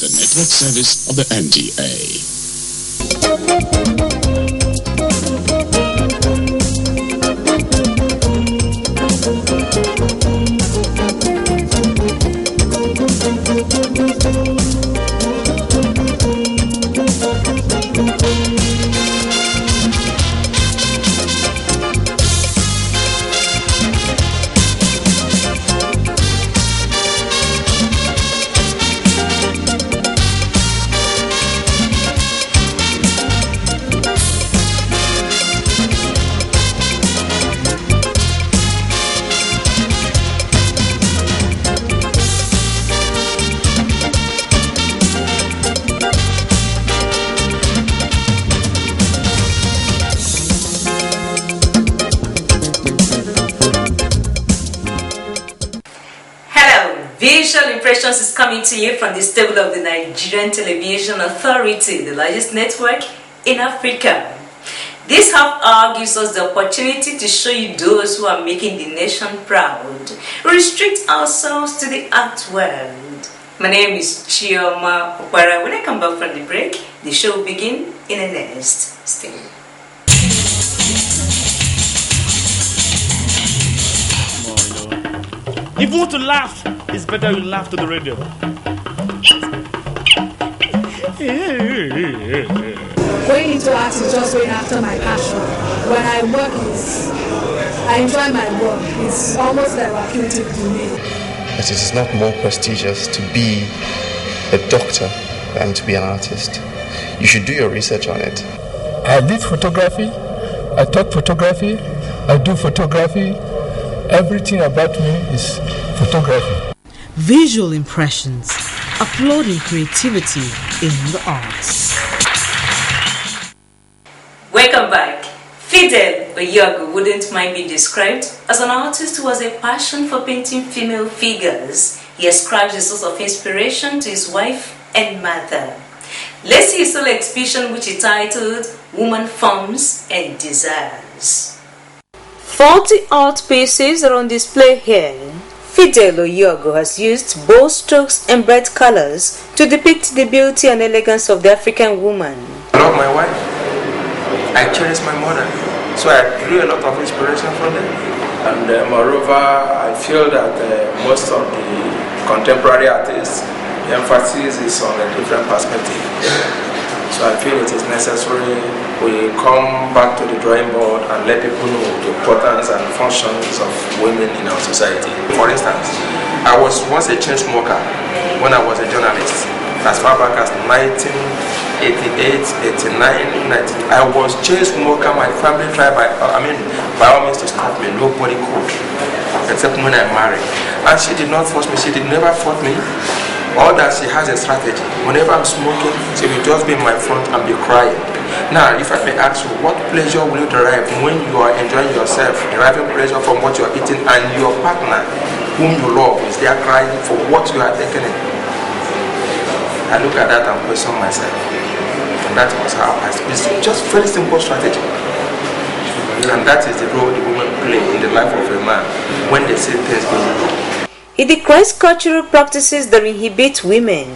the network service of the NTA. Visual Impressions is coming to you from the stable of the Nigerian Television Authority, the largest network in Africa. This half hour gives us the opportunity to show you those who are making the nation proud. We restrict ourselves to the art world. My name is Chioma Okwara. When I come back from the break, the show will begin in earnest. Stay. If you want to laugh, it's better you laugh to the radio. Going into art is just going after my passion. When I work, I enjoy my work. It's almost therapeutic to me. It is not more prestigious to be a doctor than to be an artist. You should do your research on it. I did photography, I taught photography, I do photography. Everything about me is photography. Visual Impressions, applauding creativity in the arts. Welcome back. Fidel Oyogo wouldn't mind being described as an artist who has a passion for painting female figures. He ascribes a source of inspiration to his wife and mother. Let's see his solo exhibition, which he titled Woman Forms and Desires. 40 art pieces are on display here. Fidel Oyogo has used bold strokes and bright colors to depict the beauty and elegance of the African woman. I love my wife. I cherish my mother. So I drew a lot of inspiration from them. And moreover, I feel that most of the contemporary artists, the emphasis is on a different perspective. So I feel it is necessary we come back to the drawing board and let people know the importance and functions of women in our society. For instance, I was once a chain smoker when I was a journalist. As far back as 1988, 89, 90, I was chain smoker. My family tried by all means to stop me. Nobody could, except when I married. And she did not force me. She did never force me. All that she has a strategy. Whenever I'm smoking, she will just be in my front and be crying. Now, if I may ask you, what pleasure will you derive when you are enjoying yourself, deriving pleasure from what you are eating, and your partner, whom you love, is there crying for what you are taking in? I look at that and question myself. And that was how it's just very simple strategy. And that is the role the women play in the life of a man when they say things going wrong. He decries cultural practices that inhibit women.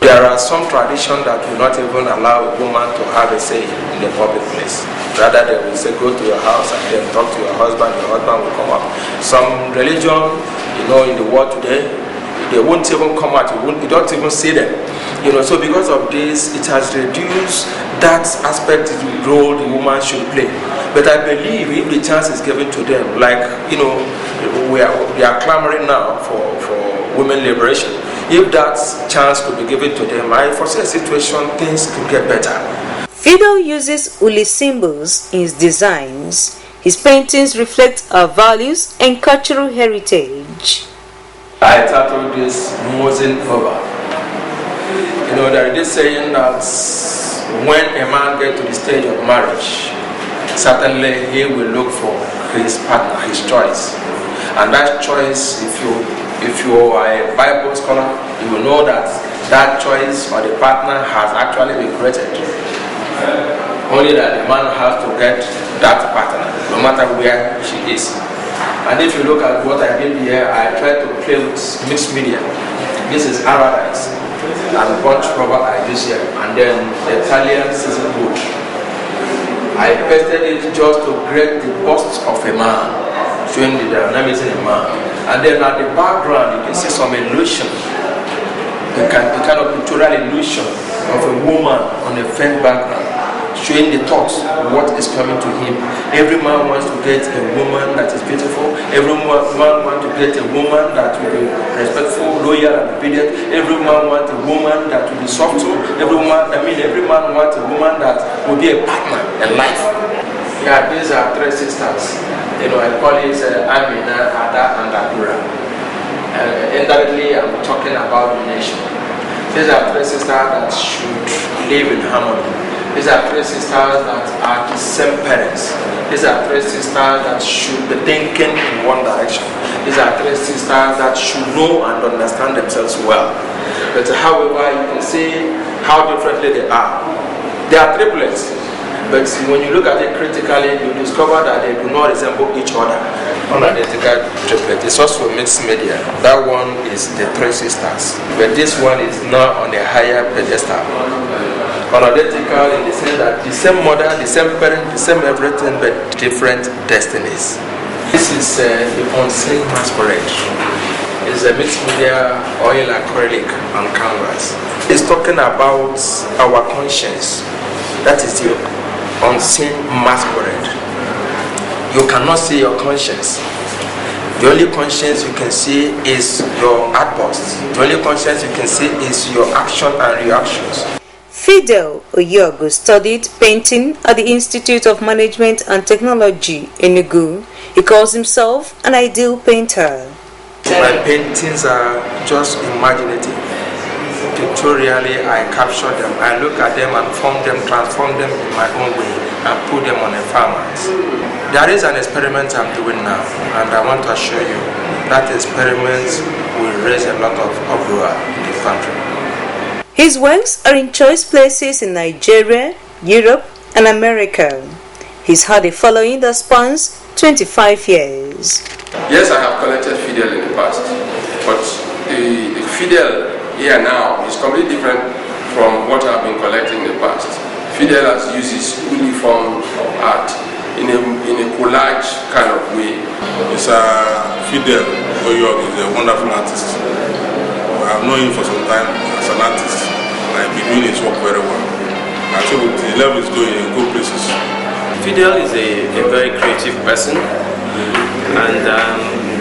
There are some traditions that will not even allow a woman to have a say in the public place. Rather, they will say, go to your house and then talk to your husband will come up. Some religion, in the world today, they won't even come out, you don't even see them. So because of this, it has reduced that aspect of the role the woman should play. But I believe if the chance is given to them, like, we are clamoring now for women liberation. If that chance could be given to them, I foresee a situation, things could get better. Fidel uses Uli symbols in his designs. His paintings reflect our values and cultural heritage. I titled this Mosing Over. There is this saying that when a man gets to the stage of marriage, certainly he will look for his partner, his choice. And that choice, if you are a Bible scholar, you will know that that choice or the partner has actually been created. Only that the man has to get that partner, no matter where she is. And if you look at what I did here, I tried to play with mixed media. This is Paradise. and bunch rubber I use here, and then the Italian seasoned wood. I pasted it just to create the bust of a man, showing the dynamism in a man. And then at the background, you can see some illusion, a kind of pictorial illusion of a woman on a faint background, showing the thoughts, what is coming to him. Every man wants to get a woman that is beautiful. Every man wants to get a woman that will be respectful, loyal, and obedient. Every man wants a woman that will be soft. Every man wants a woman that will be a partner in life. Yeah, these are three sisters. I call it Amina, Ada, and Adura. Indirectly, I'm talking about the nation. These are three sisters that should live in harmony. These are three sisters that are the same parents. These are three sisters that should be thinking in one direction. These are three sisters that should know and understand themselves well. But however, you can see how differently they are. They are triplets. But when you look at it critically, you discover that they do not resemble each other. Unidentical triplet. It's also mixed media. That one is the three sisters. But this one is now on a higher pedestal. Unidentical in the sense that the same mother, the same parent, the same everything, but different destinies. This is the unseen masquerade. It's a mixed media oil acrylic on canvas. It's talking about our conscience. That is the unseen masquerade. You cannot see your conscience. The only conscience you can see is your outburst. The only conscience you can see is your action and reactions. Fidel Oyogo studied painting at the Institute of Management and Technology in Enugu. He calls himself an ideal painter. My paintings are just imaginative. Pictorially, I capture them. I look at them and form them, transform them in my own way, and put them on a canvas. There is an experiment I'm doing now, and I want to assure you that experiment will raise a lot of uproar in the country. His works are in choice places in Nigeria, Europe, and America. He's had a following that spans 25 years. Yes, I have collected Fidel in the past, but the Fidel here now is completely different from what I've been collecting in the past. Fidel has used his uniform of art in a collage kind of way. It's Fidel Oyogo is a wonderful artist. I've known him for some time as an artist, and I've been doing his work very well. I think the level is going in good places. Fidel is a very creative person, and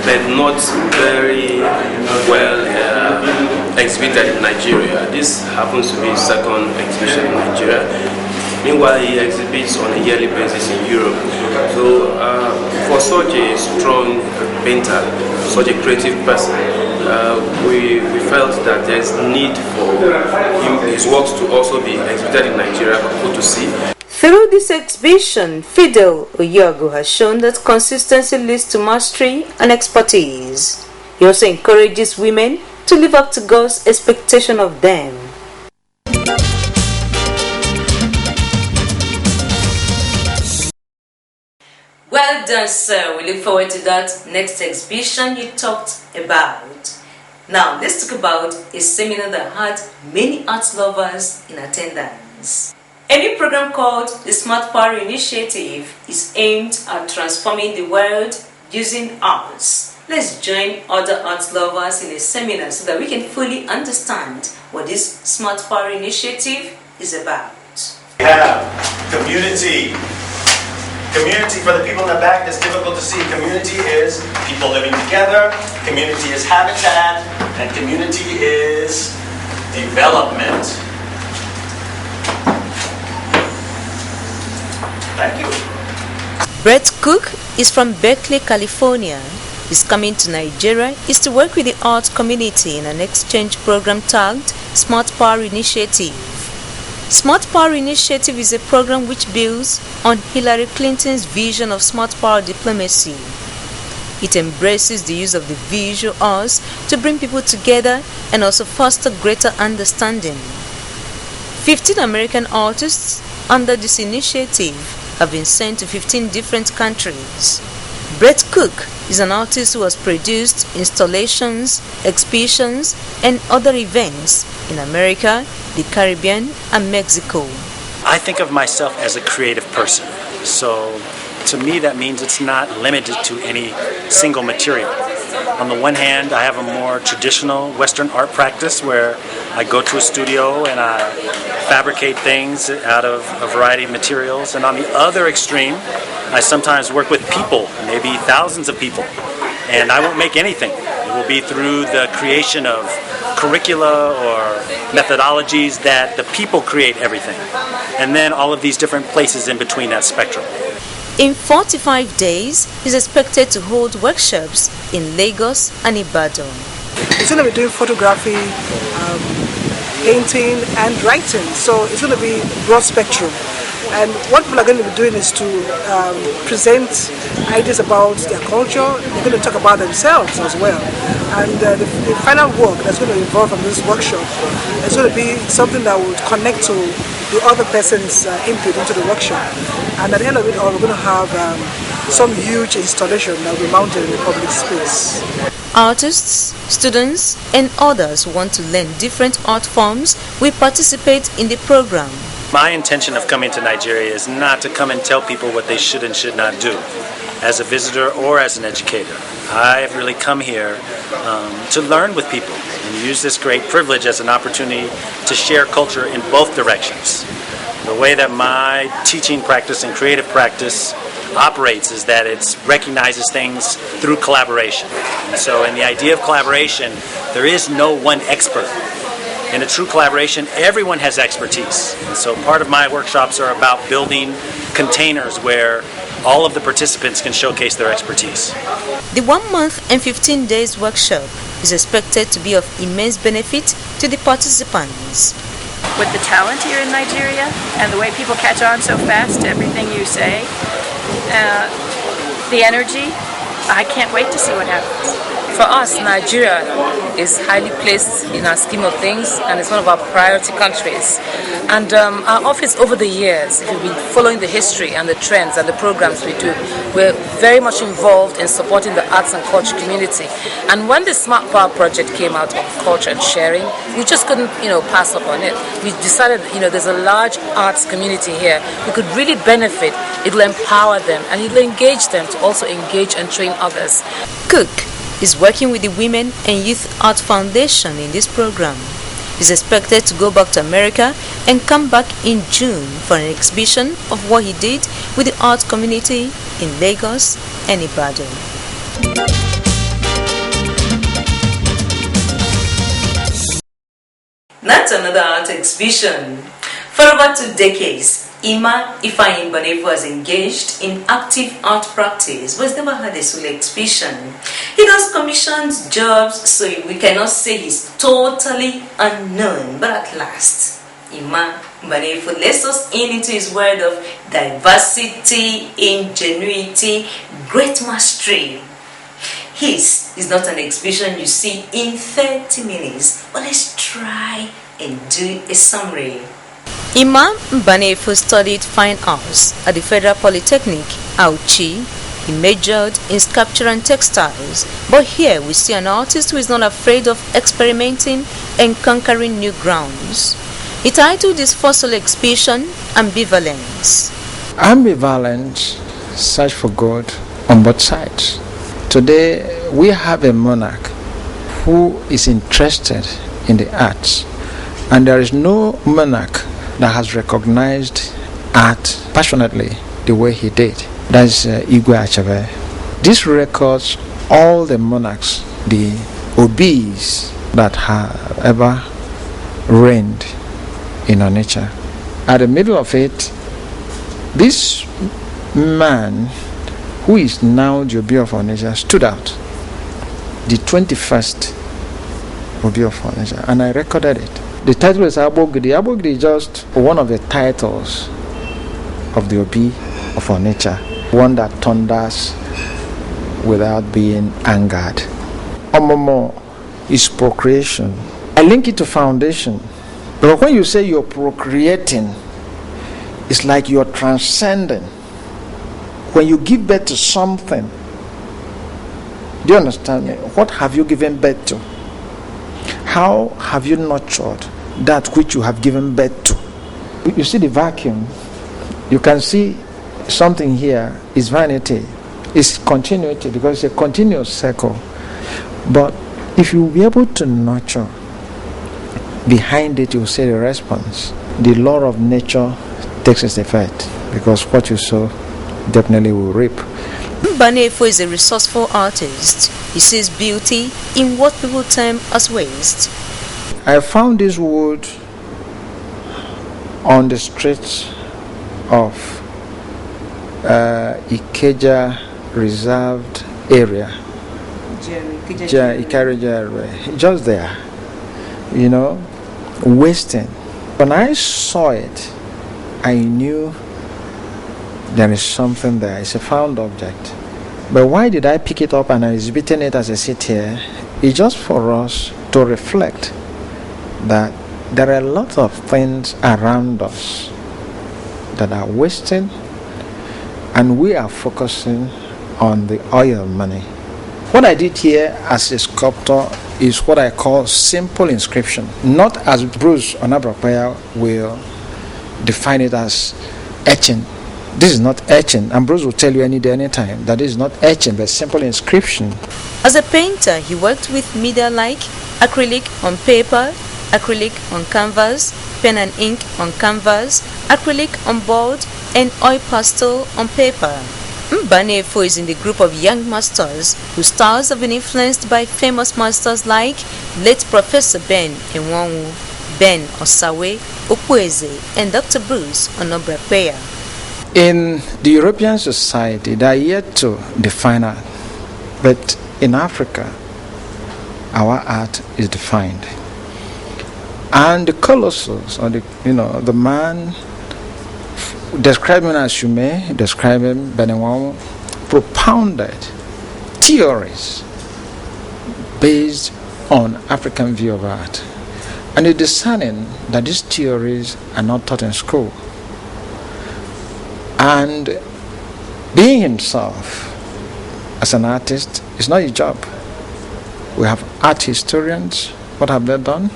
but not very well exhibited in Nigeria. This happens to be his second exhibition in Nigeria. Meanwhile, he exhibits on a yearly basis in Europe. So for such a strong painter, such a creative person, we felt that there's need for his works to also be exhibited in Nigeria for people to see. Through this exhibition, Fidel Oyogo has shown that consistency leads to mastery and expertise. He also encourages women to live up to God's expectation of them. Well done, sir. We look forward to that next exhibition you talked about. Now, let's talk about a seminar that had many art lovers in attendance. A new program called the Smart Power Initiative is aimed at transforming the world using arts. Let's join other art lovers in a seminar so that we can fully understand what this Smart Power Initiative is about. We have community. Community, for the people in the back, that's difficult to see. Community is people living together. Community is habitat. And community is development. Thank you. Brett Cook is from Berkeley, California. He's coming to Nigeria is to work with the art community in an exchange program tagged Smart Power Initiative. Smart Power Initiative is a program which builds on Hillary Clinton's vision of smart power diplomacy. It embraces the use of the visual arts to bring people together and also foster greater understanding. 15 American artists under this initiative have been sent to 15 different countries. Brett Cook is an artist who has produced installations, exhibitions, and other events in America, the Caribbean, and Mexico. I think of myself as a creative person. So to me, that means it's not limited to any single material. On the one hand, I have a more traditional Western art practice where I go to a studio and I fabricate things out of a variety of materials. And on the other extreme, I sometimes work with people, maybe thousands of people, and I won't make anything. It will be through the creation of curricula or methodologies that the people create everything. And then all of these different places in between that spectrum. In 45 days, he's expected to hold workshops in Lagos and Ibadan. It's going to be doing photography, painting, and writing. So it's going to be broad spectrum. And what people are going to be doing is to present ideas about their culture. They're going to talk about themselves as well. And the final work that's going to involve from this workshop is going to be something that will connect to the other person's input into the workshop. And at the end of it all, we're going to have some huge installation that will be mounted in the public space. Artists, students, and others who want to learn different art forms will participate in the program. My intention of coming to Nigeria is not to come and tell people what they should and should not do, as a visitor or as an educator. I've really come here to learn with people and use this great privilege as an opportunity to share culture in both directions. The way that my teaching practice and creative practice operates is that it recognizes things through collaboration. And so in the idea of collaboration, there is no one expert. In a true collaboration, everyone has expertise. And so part of my workshops are about building containers where all of the participants can showcase their expertise. The 1 month and 15 days workshop is expected to be of immense benefit to the participants. With the talent here in Nigeria and the way people catch on so fast to everything you say, the energy, I can't wait to see what happens. For us, Nigeria is highly placed in our scheme of things, and it's one of our priority countries. And our office over the years, if you've been following the history and the trends and the programs we do, we're very much involved in supporting the arts and culture community. And when the Smart Power project came out of culture and sharing, we just couldn't, pass up on it. We decided, there's a large arts community here. We could really benefit. It will empower them, and it will engage them to also engage and train others. Cook is working with the Women and Youth Art Foundation in this program. He's expected to go back to America and come back in June for an exhibition of what he did with the art community in Lagos and Ibadan. Not another art exhibition. For over 2 decades, Ima Ifeanyi was engaged in active art practice, but he's never had a solo exhibition. He does commissioned jobs, so we cannot say he's totally unknown. But at last, Ima Mbanefo lets us in into his world of diversity, ingenuity, great mastery. His is not an exhibition you see in 30 minutes, but let's try and do a summary. Ima Mbanefo studied fine arts at the Federal Polytechnic, Auchi. He majored in sculpture and textiles, but here we see an artist who is not afraid of experimenting and conquering new grounds. He titled his first solo exhibition Ambivalence. Ambivalence, search for God on both sides. Today we have a monarch who is interested in the arts, and there is no monarch that has recognized art passionately the way he did. That's Igwe Achebe. This records all the monarchs, the obese that have ever reigned in our nature. At the middle of it, this man, who is now the Obi of our nature, stood out. The 21st Obi of our nature, and I recorded it. The title is Abogidi. Abogidi is just one of the titles of the Obi of our nature, one that thunders without being angered. Omomo is procreation. I link it to foundation. But when you say you're procreating, it's like you're transcending. When you give birth to something, Do you understand me? What have you given birth to? How have you nurtured that which you have given birth to? You see the vacuum. You can see something here is vanity. It's continuity because it's a continuous circle. But if you be able to nurture, behind it you see the response. The law of nature takes its effect because what you sow definitely will reap. Banefo is a resourceful artist. He sees beauty in what people term as waste. I found this wood on the streets of Ikeja reserved area. Ikeja, just there, wasting. When I saw it, I knew there is something there. It's a found object. But why did I pick it up and I'm exhibiting it as I sit here? It's just for us to reflect that there are a lot of things around us that are wasting, and we are focusing on the oil money. What I did here as a sculptor is what I call simple inscription, not as Bruce Onabrapaya will define it as etching. This is not etching, and Bruce will tell you any day, anytime, that this is not etching, but simple inscription. As a painter, he worked with media like acrylic on paper, acrylic on canvas, pen and ink on canvas, acrylic on board, and oil pastel on paper. Banefo is in the group of young masters whose styles have been influenced by famous masters like late Professor Ben Enwanwu, Ben Osawe, Okweze, and Dr. Bruce Onabrapaya. In the European society, they are yet to define art, but in Africa, our art is defined. And the Colossus, or the man, describe him as you may, describe him, Benenwamu, propounded theories based on African view of art. And it's discerning that these theories are not taught in school. And being himself as an artist is not his job. We have art historians. What have they done?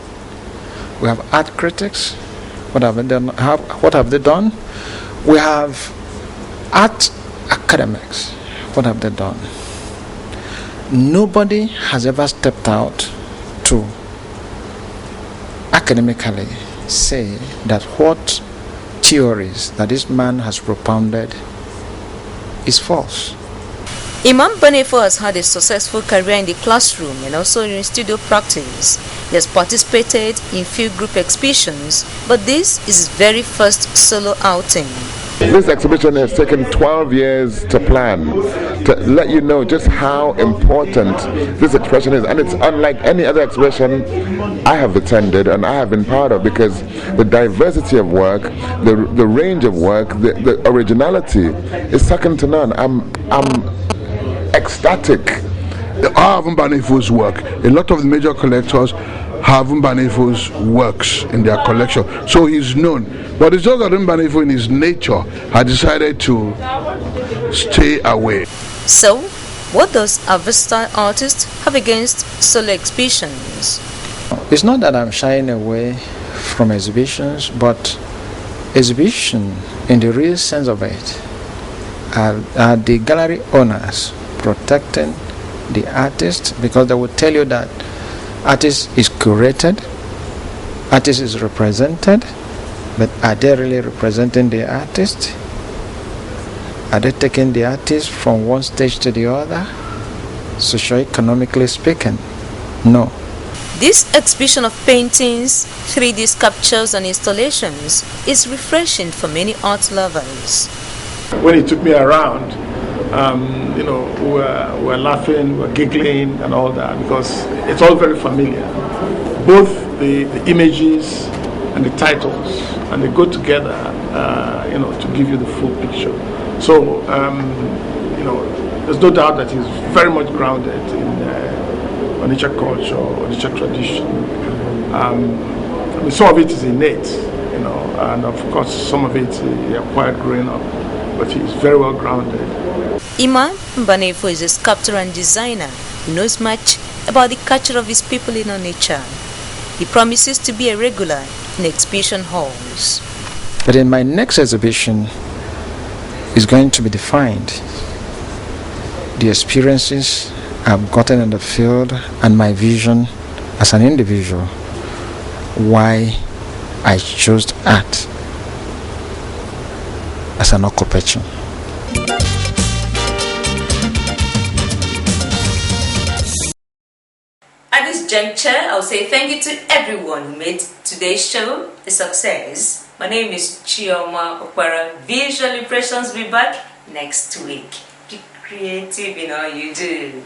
We have art critics. What have they done? We have art academics. What have they done? Nobody has ever stepped out to academically say that what theories that this man has propounded is false. Imam Banefo has had a successful career in the classroom and also in studio practice. He has participated in field group exhibitions, but this is his very first solo outing. This exhibition has taken 12 years to plan, to let you know just how important this expression is. And it's unlike any other exhibition I have attended and I have been part of, because the diversity of work, the range of work, the originality is second to none. I'm ecstatic. I have Banefo's work. A lot of the major collectors have Banefo's works in their collection, so he's known. But it's just that Banefo in his nature had decided to stay away. So, what does a versatile artist have against solo exhibitions? It's not that I'm shying away from exhibitions, but exhibition in the real sense of it are the gallery owners protecting the artist, because they will tell you that artist is curated, artist is represented, but are they really representing the artist? Are they taking the artist from one stage to the other? Socio-economically speaking, no. This exhibition of paintings, 3D sculptures and installations is refreshing for many art lovers. When he took me around, we're laughing, we're giggling and all that, because it's all very familiar. Both the images and the titles, and they go together, to give you the full picture. So, there's no doubt that he's very much grounded in Onitsha culture, Onitsha tradition. Some of it is innate, and of course some of it he acquired growing up, but he's very well grounded. Imam Banefo is a sculptor and designer. who knows much about the culture of his people in Onitsha. He promises to be a regular in exhibition halls. But in my next exhibition is going to be defined the experiences I've gotten in the field and my vision as an individual, why I chose art as an occupation. At this juncture, I'll say thank you to everyone who made today's show a success. My name is Chioma Okwara. Visual Impressions will be back next week. Be creative in all you do.